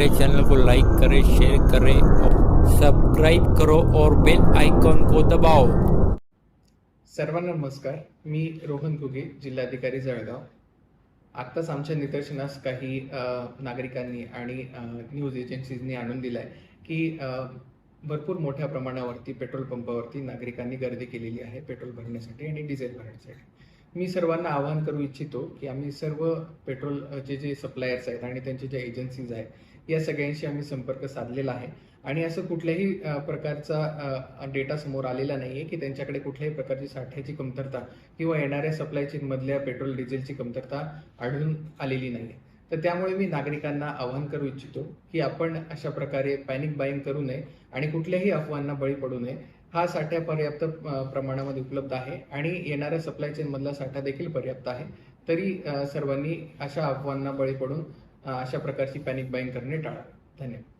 हमारे चैनल को लाइक करें, शेयर करें और सब्सक्राइब करो और बेल आइकॉन को दबाओ। सर्वांना नमस्कार। मी रोहन घुगे, जिल्हाधिकारी जळगाव। आत्ताच आमच्या निदर्शनास काही नागरिकांनी आणि न्यूज एजन्सीजनी आणून दिलाय की भरपूर मोठ्या प्रमाणावरती पेट्रोल पंपावरती नागरिकांनी गर्दी केलेली आहे पेट्रोल भरण्यासाठी आणि डिझेल भरण्यासाठी। मी सर्वांना आवाहन करू इच्छितो की आम्ही सर्व पेट्रोलचे जे सप्लायर्स आहेत आणि त्यांचे जे एजन्सीज आहेत या सगळ्यांशी आम्ही संपर्क साधलेला आहे आणि असं कुठल्याही प्रकारचा डेटा समोर आलेला नाहीये की त्यांच्याकडे कुठल्याही प्रकारची साठ्याची कमतरता किंवा येणाऱ्या सप्लाय चेनमधल्या पेट्रोल डिझेलची कमतरता आढळून आलेली नाहीये। तर त्यामुळे मी नागरिकांना आवाहन करू इच्छितो की आपण अशा प्रकारे पॅनिक बाईंग करू नये आणि कुठल्याही अफवांना बळी पडू नये। हा साठा पर्याप्त प्रमाणामध्ये उपलब्ध आहे आणि येणाऱ्या सप्लाय चेन मधला साठा देखील पर्याप्त आहे। तरी सर्वांनी अशा अफवांना बळी पडून अशा प्रकारची पॅनिक बाईंग करणे टाळावे। धन्यवाद।